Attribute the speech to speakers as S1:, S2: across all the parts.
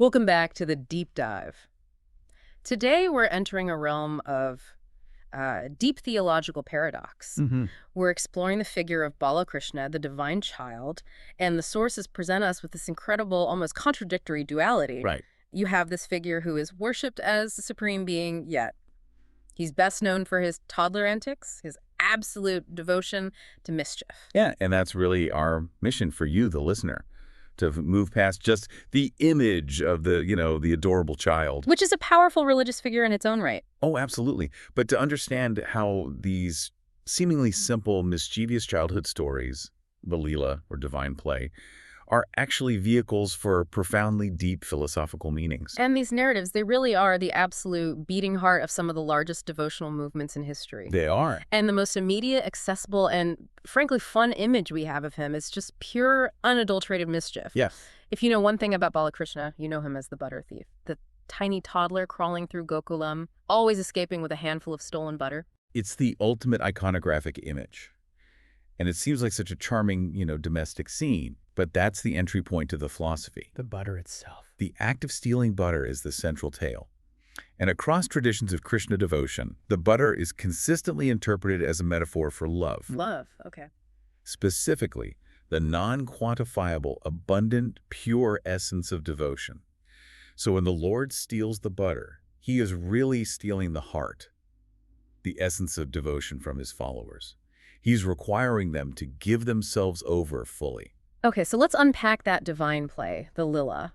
S1: Welcome back to the deep dive. Today we're entering a realm of deep theological paradox.
S2: Hmm.
S1: We're exploring the figure of Bala Krishna, the divine child, and the sources present us with this incredible, almost contradictory duality.
S2: Right.
S1: You have this figure who is worshipped as the supreme being, yet he's best known for his toddler antics, his absolute devotion to mischief.
S2: Yeah, and that's really our mission for you, the listener, to move past just the image of the adorable child.
S1: Which is a powerful religious figure in its own right.
S2: Oh, absolutely. But to understand how these seemingly simple, mischievous childhood stories, the Leela or divine play, are actually vehicles for profoundly deep philosophical meanings.
S1: And these narratives, they really are the absolute beating heart of some of the largest devotional movements in history.
S2: They are.
S1: And the most immediate, accessible, and frankly fun image we have of him is just pure, unadulterated mischief.
S2: Yeah.
S1: If you know one thing about Bala Krishna, you know him as the butter thief, the tiny toddler crawling through Gokulam, always escaping with a handful of stolen butter.
S2: It's the ultimate iconographic image. And it seems like such a charming, domestic scene. But that's the entry point to the philosophy.
S3: The butter itself.
S2: The act of stealing butter is the central tale. And across traditions of Krishna devotion, the butter is consistently interpreted as a metaphor for love.
S1: Love, okay.
S2: Specifically, the non-quantifiable, abundant, pure essence of devotion. So when the Lord steals the butter, he is really stealing the heart, the essence of devotion from his followers. He's requiring them to give themselves over fully.
S1: Okay, so let's unpack that divine play, the Leela.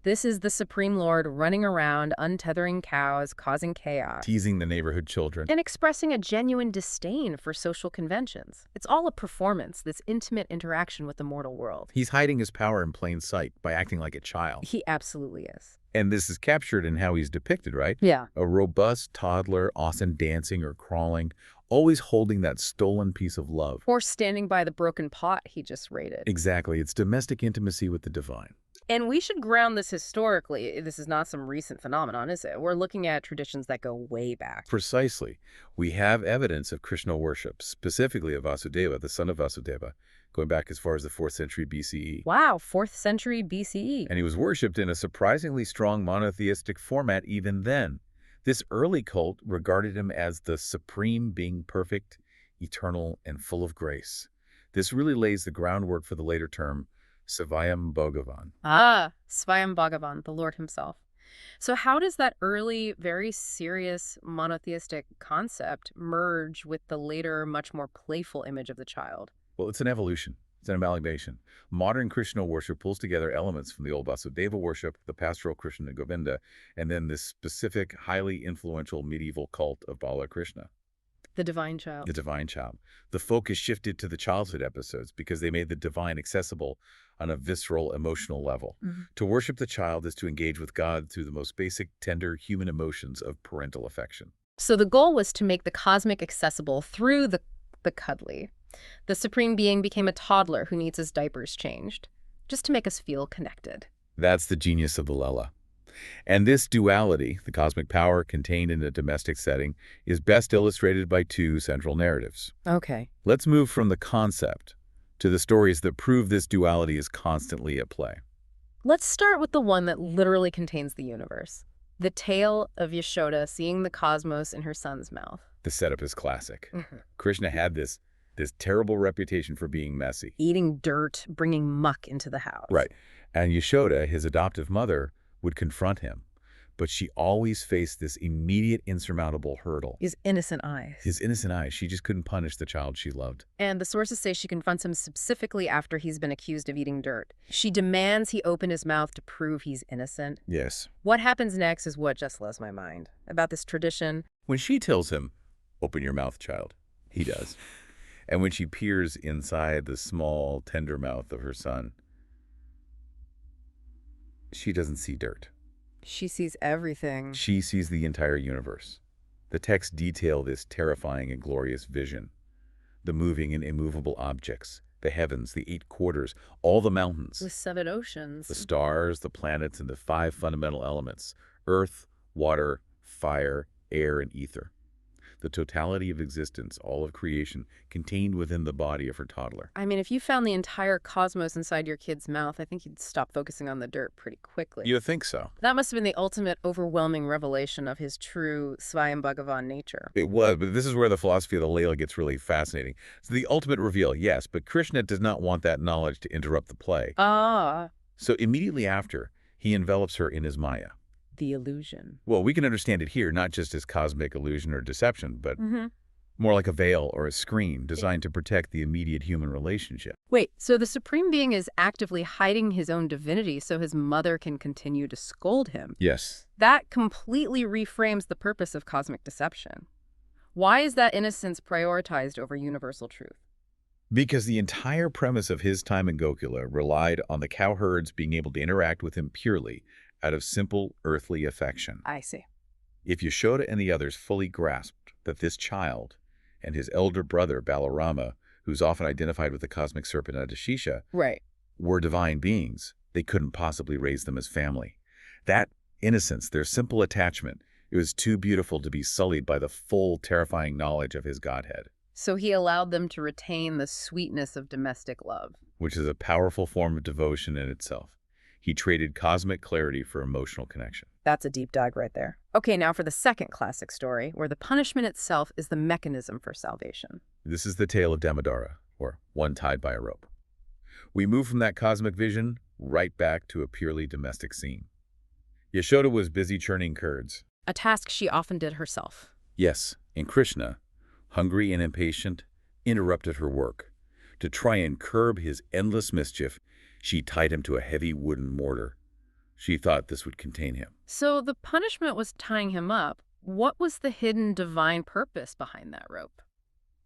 S1: This is the Supreme Lord running around, untethering cows, causing chaos.
S2: Teasing the neighborhood children.
S1: And expressing a genuine disdain for social conventions. It's all a performance, this intimate interaction with the mortal world.
S2: He's hiding his power in plain sight by acting like a child.
S1: He absolutely is.
S2: And this is captured in how he's depicted, right?
S1: Yeah.
S2: A robust toddler, often dancing or crawling, always holding that stolen piece of love.
S1: Or standing by the broken pot he just raided.
S2: Exactly. It's domestic intimacy with the divine.
S1: And we should ground this historically. This is not some recent phenomenon, is it? We're looking at traditions that go way back.
S2: Precisely. We have evidence of Krishna worship, specifically of Vasudeva, the son of Vasudeva, going back as far as the 4th century BCE.
S1: Wow, 4th century BCE.
S2: And he was worshipped in a surprisingly strong monotheistic format even then. This early cult regarded him as the supreme being, perfect, eternal, and full of grace. This really lays the groundwork for the later term, Svayam Bhagavan.
S1: Ah, Svayam Bhagavan, the Lord himself. So how does that early, very serious monotheistic concept merge with the later, much more playful image of the child?
S2: Well, it's an evolution. It's an amalgamation. Modern Krishna worship pulls together elements from the old Vasudeva worship, the pastoral Krishna Govinda, and then this specific, highly influential medieval cult of Bala Krishna.
S1: The divine child.
S2: The divine child. The focus shifted to the childhood episodes because they made the divine accessible on a visceral, emotional level.
S1: Mm-hmm.
S2: To worship the child is to engage with God through the most basic, tender human emotions of parental affection.
S1: So the goal was to make the cosmic accessible through the cuddly. The supreme being became a toddler who needs his diapers changed, just to make us feel connected.
S2: That's the genius of the Leela. And this duality, the cosmic power contained in a domestic setting, is best illustrated by 2 central narratives.
S1: Okay.
S2: Let's move from the concept to the stories that prove this duality is constantly at play.
S1: Let's start with the one that literally contains the universe. The tale of Yashoda seeing the cosmos in her son's mouth.
S2: The setup is classic.
S1: Mm-hmm.
S2: Krishna had this terrible reputation for being messy.
S1: Eating dirt, bringing muck into the house.
S2: Right. And Yashoda, his adoptive mother, would confront him. But she always faced this immediate, insurmountable hurdle.
S1: His innocent eyes.
S2: His innocent eyes. She just couldn't punish the child she loved.
S1: And the sources say she confronts him specifically after he's been accused of eating dirt. She demands he open his mouth to prove he's innocent.
S2: Yes.
S1: What happens next is what just blows my mind about this tradition.
S2: When she tells him, "Open your mouth, child," he does. And when she peers inside the small, tender mouth of her son, she doesn't see dirt.
S1: She sees everything.
S2: She sees the entire universe. The texts detail this terrifying and glorious vision. The moving and immovable objects, the heavens, the 8 quarters, all the mountains.
S1: The 7 oceans.
S2: The stars, the planets, and the 5 fundamental elements, earth, water, fire, air, and ether. the totality of existence, all of creation, contained within the body of her toddler.
S1: I mean, if you found the entire cosmos inside your kid's mouth, I think you'd stop focusing on the dirt pretty quickly.
S2: You think so?
S1: That must have been the ultimate overwhelming revelation of his true Swayambhagavan nature.
S2: It was, but this is where the philosophy of the Leela gets really fascinating. So the ultimate reveal, yes, but Krishna does not want that knowledge to interrupt the play.
S1: Ah,
S2: So immediately after, he envelops her in his Maya.
S1: the illusion.
S2: Well, we can understand it here not just as cosmic illusion or deception, but
S1: Mm-hmm.
S2: more like a veil or a screen designed to protect the immediate human relationship.
S1: Wait, so the Supreme Being is actively hiding his own divinity so his mother can continue to scold him.
S2: Yes.
S1: That completely reframes the purpose of cosmic deception. Why is that innocence prioritized over universal truth?
S2: Because the entire premise of his time in Gokula relied on the cowherds being able to interact with him purely out of simple earthly affection.
S1: I see.
S2: If Yashoda and the others fully grasped that this child and his elder brother, Balarama, who's often identified with the cosmic serpent Adishisha,
S1: Right.
S2: were divine beings, they couldn't possibly raise them as family. That innocence, their simple attachment, it was too beautiful to be sullied by the full, terrifying knowledge of his godhead,
S1: So he allowed them to retain the sweetness of domestic love.
S2: which is a powerful form of devotion in itself. He traded cosmic clarity for emotional connection.
S1: That's a deep dive right there. Okay, now for the second classic story, where the punishment itself is the mechanism for salvation.
S2: This is the tale of Damodara, or one tied by a rope. We move from that cosmic vision right back to a purely domestic scene. Yashoda was busy churning curds.
S1: A task she often did herself.
S2: Yes, and Krishna, hungry and impatient, interrupted her work. To try and curb his endless mischief, she tied him to a heavy wooden mortar. She thought this would contain him.
S1: So the punishment was tying him up. What was the hidden divine purpose behind that rope?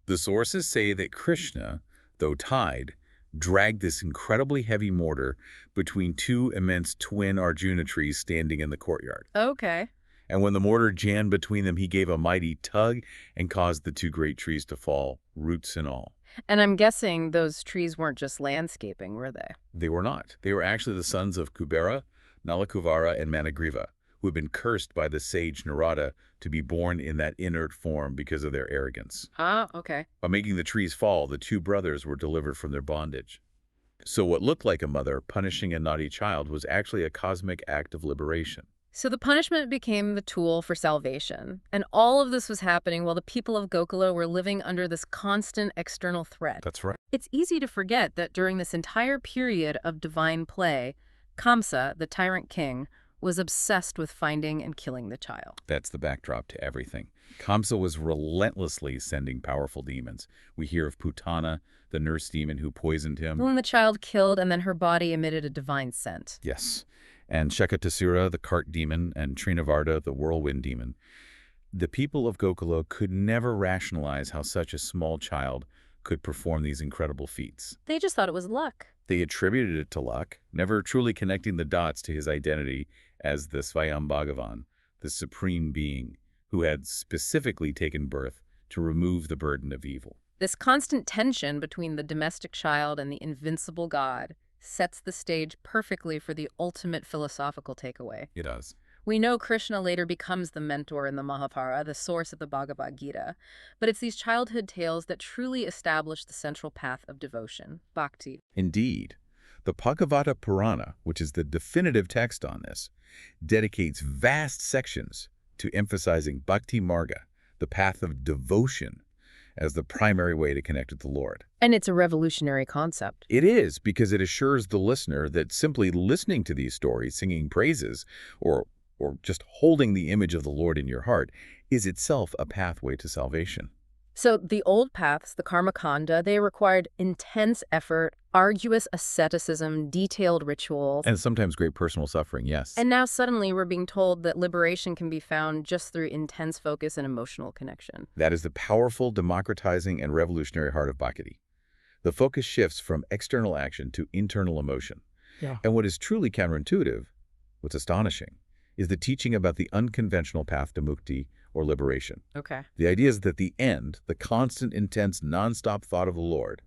S2: The sources say that Krishna, though tied, dragged this incredibly heavy mortar between two immense twin Arjuna trees standing in the courtyard.
S1: Okay.
S2: And when the mortar jammed between them, he gave a mighty tug and caused the two great trees to fall, roots and all.
S1: And I'm guessing those trees weren't just landscaping, were they?
S2: They were not. They were actually the sons of Kubera, Nalakuvara, and Managriva, who had been cursed by the sage Narada to be born in that inert form because of their arrogance.
S1: Ah, okay.
S2: By making the trees fall, the two brothers were delivered from their bondage. So what looked like a mother punishing a naughty child was actually a cosmic act of liberation.
S1: So the punishment became the tool for salvation. And all of this was happening while the people of Gokula were living under this constant external threat.
S2: That's right.
S1: It's easy to forget that during this entire period of divine play, Kamsa, the tyrant king, was obsessed with finding and killing the child.
S2: That's the backdrop to everything. Kamsa was relentlessly sending powerful demons. We hear of Putana, the nurse demon who poisoned him.
S1: When the child killed and then her body emitted a divine scent.
S2: Yes. And Shekatasura, the cart demon, and Trinavarta, the whirlwind demon. The people of Gokula could never rationalize how such a small child could perform these incredible feats.
S1: They just thought it was luck.
S2: They attributed it to luck, never truly connecting the dots to his identity as the Swayambhagavan, the supreme being, who had specifically taken birth to remove the burden of evil.
S1: This constant tension between the domestic child and the invincible God sets the stage perfectly for the ultimate philosophical takeaway.
S2: It does.
S1: We know Krishna later becomes the mentor in the Mahabharata, the source of the Bhagavad Gita, but it's these childhood tales that truly establish the central path of devotion, bhakti.
S2: Indeed. The Bhagavata Purana, which is the definitive text on this, dedicates vast sections to emphasizing bhakti marga, the path of devotion, as the primary way to connect with the Lord.
S1: And it's a revolutionary concept.
S2: It is, because it assures the listener that simply listening to these stories, singing praises, or just holding the image of the Lord in your heart is itself a pathway to salvation.
S1: So the old paths, the karmakanda, they required intense effort, arduous asceticism, detailed rituals.
S2: And sometimes great personal suffering, yes.
S1: And now suddenly we're being told that liberation can be found just through intense focus and emotional connection.
S2: That is the powerful, democratizing, and revolutionary heart of bhakti. The focus shifts from external action to internal emotion.
S1: Yeah.
S2: And what is truly counterintuitive, what's astonishing, is the teaching about the unconventional path to mukti, or liberation.
S1: Okay.
S2: The idea is that the end, the constant, intense, nonstop thought of the Lord,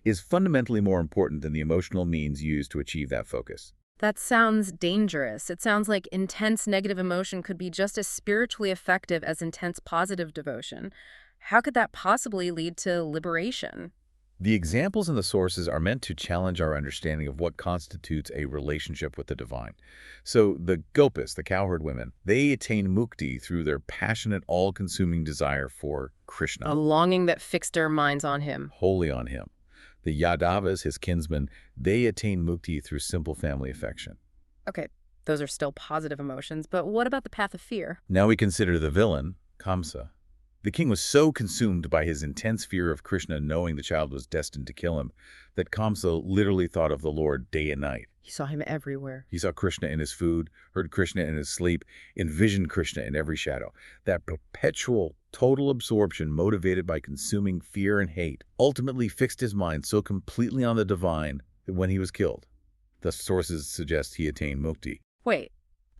S2: is fundamentally more important than the emotional means used to achieve that focus.
S1: That sounds dangerous. It sounds like intense negative emotion could be just as spiritually effective as intense positive devotion. How could that possibly lead to liberation?
S2: The examples in the sources are meant to challenge our understanding of what constitutes a relationship with the divine. So the gopis, the cowherd women, they attain mukti through their passionate, all-consuming desire for
S1: A
S2: Krishna,
S1: longing that fixed their minds on him.
S2: wholly on him. The Yadavas, his kinsmen, they attain mukti through simple family affection.
S1: Okay, those are still positive emotions, but what about the path of fear?
S2: Now we consider the villain, Kamsa. The king was so consumed by his intense fear of Krishna knowing the child was destined to kill him that Kamsa literally thought of the Lord day and night.
S1: He saw him everywhere.
S2: He saw Krishna in his food, heard Krishna in his sleep, envisioned Krishna in every shadow. That perpetual, total absorption motivated by consuming fear and hate ultimately fixed his mind so completely on the divine that when he was killed, the sources suggest he attained mukti.
S1: Wait,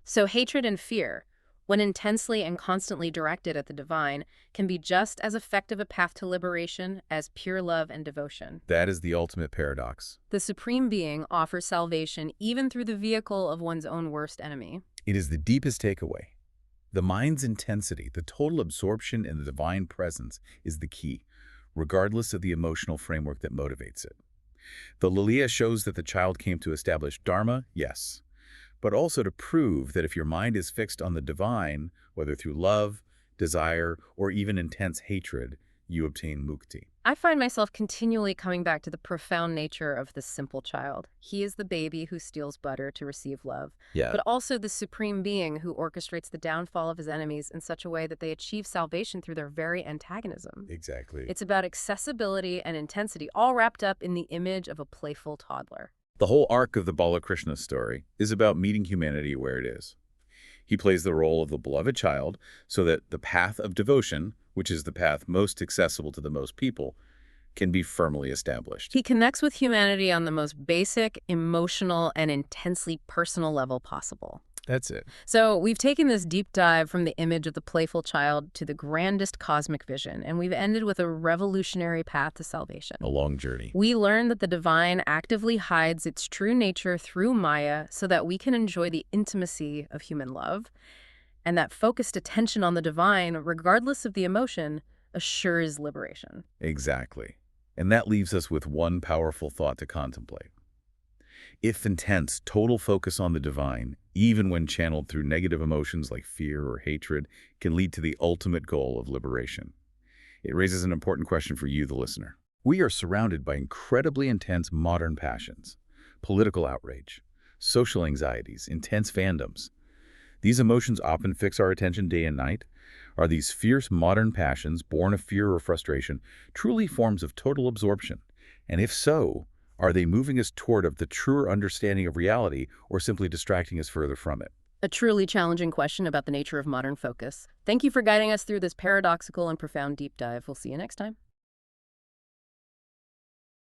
S1: so hatred and fear, when intensely and constantly directed at the divine, can be just as effective a path to liberation as pure love and devotion.
S2: That is the ultimate paradox.
S1: The Supreme Being offers salvation even through the vehicle of one's own worst enemy.
S2: It is the deepest takeaway. The mind's intensity, the total absorption in the divine presence is the key, regardless of the emotional framework that motivates it. The Leela shows that the child came to establish Dharma, yes, but also to prove that if your mind is fixed on the divine, whether through love, desire, or even intense hatred, you obtain mukti.
S1: I find myself continually coming back to the profound nature of this simple child. He is the baby who steals butter to receive love,
S2: Yeah,
S1: but also the Supreme Being who orchestrates the downfall of his enemies in such a way that they achieve salvation through their very antagonism.
S2: exactly.
S1: It's about accessibility and intensity, all wrapped up in the image of a playful toddler.
S2: The whole arc of the Bala Krishna story is about meeting humanity where it is. He plays the role of the beloved child so that the path of devotion, which is the path most accessible to the most people, can be firmly established.
S1: He connects with humanity on the most basic, emotional, and intensely personal level possible.
S2: That's it.
S1: So we've taken this deep dive from the image of the playful child to the grandest cosmic vision, and we've ended with a revolutionary path to salvation.
S2: A long journey.
S1: We learn that the divine actively hides its true nature through Maya so that we can enjoy the intimacy of human love, and that focused attention on the divine, regardless of the emotion, assures liberation.
S2: Exactly. And that leaves us with one powerful thought to contemplate. If intense, total focus on the divine, even when channeled through negative emotions like fear or hatred, can lead to the ultimate goal of liberation, it raises an important question for you, the listener. We are surrounded by incredibly intense modern passions, political outrage, social anxieties, intense fandoms. These emotions often fix our attention day and night. Are these fierce modern passions, born of fear or frustration, truly forms of total absorption? And if so, are they moving us toward the truer understanding of reality or simply distracting us further from it?
S1: A truly challenging question about the nature of modern focus. Thank you for guiding us through this paradoxical and profound deep dive. We'll see you next time.